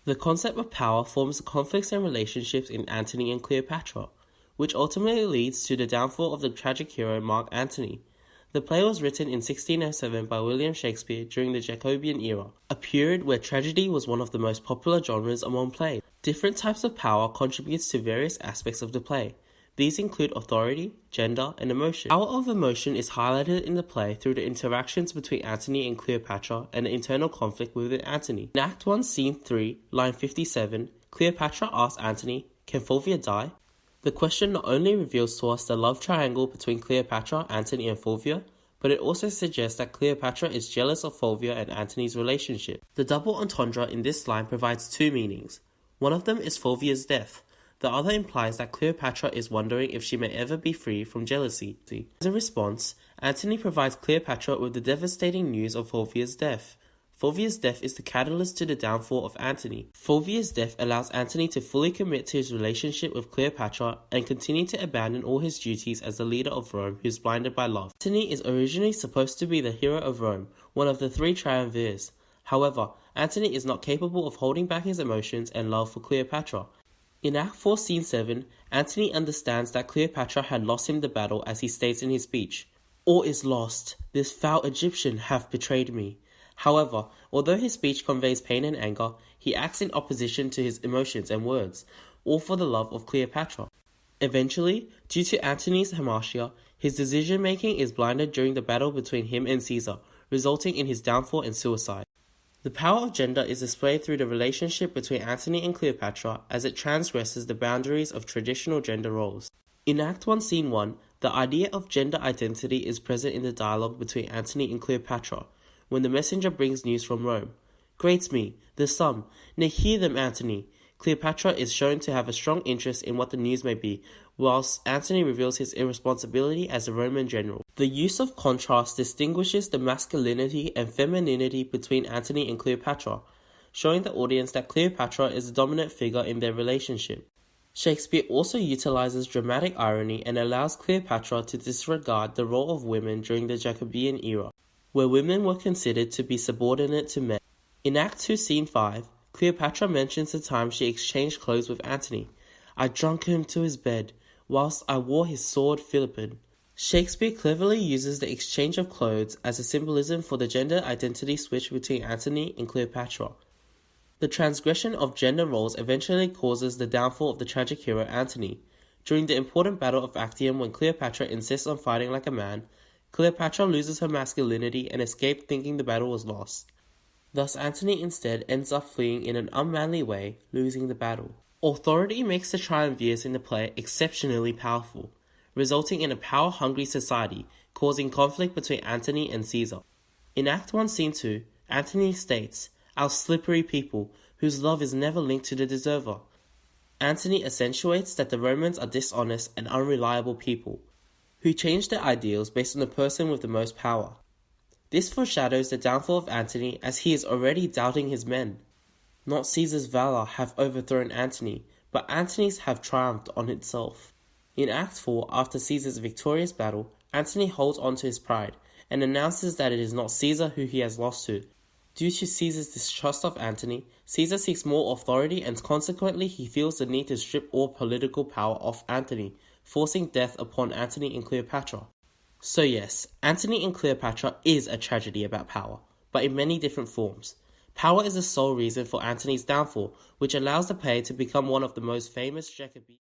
The concept of power forms the conflicts and relationships in Antony and Cleopatra, which ultimately leads to the downfall of the tragic hero Mark Antony. The play was written in 1607 by William Shakespeare during the Jacobean era, a period where tragedy was one of the most popular genres among plays. Different types of power contributes to various aspects of the play. These include authority, gender, and emotion. Power of emotion is highlighted in the play through the interactions between Antony and Cleopatra and the internal conflict within Antony. In Act 1, Scene 3, line 57, Cleopatra asks Antony, "Can Fulvia die?" The question not only reveals to us the love triangle between Cleopatra, Antony, and Fulvia, but it also suggests that Cleopatra is jealous of Fulvia and Antony's relationship. The double entendre in this line provides two meanings. One of them is Fulvia's death. The other implies that Cleopatra is wondering if she may ever be free from jealousy. As a response, Antony provides Cleopatra with the devastating news of Fulvia's death. Fulvia's death is the catalyst to the downfall of Antony. Fulvia's death allows Antony to fully commit to his relationship with Cleopatra and continue to abandon all his duties as the leader of Rome who's blinded by love. Antony is originally supposed to be the hero of Rome, one of the three triumvirs. However, Antony is not capable of holding back his emotions and love for Cleopatra. In Act 4, Scene 7, Antony understands that Cleopatra had lost him the battle as he states in his speech, "All is lost. This foul Egyptian hath betrayed me." However, although his speech conveys pain and anger, he acts in opposition to his emotions and words, all for the love of Cleopatra. Eventually, due to Antony's hamartia, his decision-making is blinded during the battle between him and Caesar, resulting in his downfall and suicide. The power of gender is displayed through the relationship between Antony and Cleopatra as it transgresses the boundaries of traditional gender roles. In Act 1, Scene 1, the idea of gender identity is present in the dialogue between Antony and Cleopatra, when the messenger brings news from Rome. "Greets me, the sun. Nay, hear them, Antony." Cleopatra is shown to have a strong interest in what the news may be, whilst Antony reveals his irresponsibility as a Roman general. The use of contrast distinguishes the masculinity and femininity between Antony and Cleopatra, showing the audience that Cleopatra is the dominant figure in their relationship. Shakespeare also utilizes dramatic irony and allows Cleopatra to disregard the role of women during the Jacobean era, where women were considered to be subordinate to men. In Act 2, Scene 5, Cleopatra mentions the time she exchanged clothes with Antony. "I drunk him to his bed, whilst I wore his sword Philippid." Shakespeare cleverly uses the exchange of clothes as a symbolism for the gender identity switch between Antony and Cleopatra. The transgression of gender roles eventually causes the downfall of the tragic hero Antony. During the important Battle of Actium, when Cleopatra insists on fighting like a man, Cleopatra loses her masculinity and escapes thinking the battle was lost. Thus Antony instead ends up fleeing in an unmanly way, losing the battle. Authority makes the triumvirs in the play exceptionally powerful, resulting in a power-hungry society, causing conflict between Antony and Caesar. In Act 1, Scene 2, Antony states, "Our slippery people, whose love is never linked to the deserver." Antony accentuates that the Romans are dishonest and unreliable people, who change their ideals based on the person with the most power. This foreshadows the downfall of Antony as he is already doubting his men. Not Caesar's valor have overthrown Antony, but Antony's have triumphed on itself. In Act 4, after Caesar's victorious battle, Antony holds on to his pride and announces that it is not Caesar who he has lost to. Due to Caesar's distrust of Antony, Caesar seeks more authority and consequently he feels the need to strip all political power off Antony, forcing death upon Antony and Cleopatra. So yes, Antony and Cleopatra is a tragedy about power, but in many different forms. Power is the sole reason for Antony's downfall, which allows the play to become one of the most famous Jacobean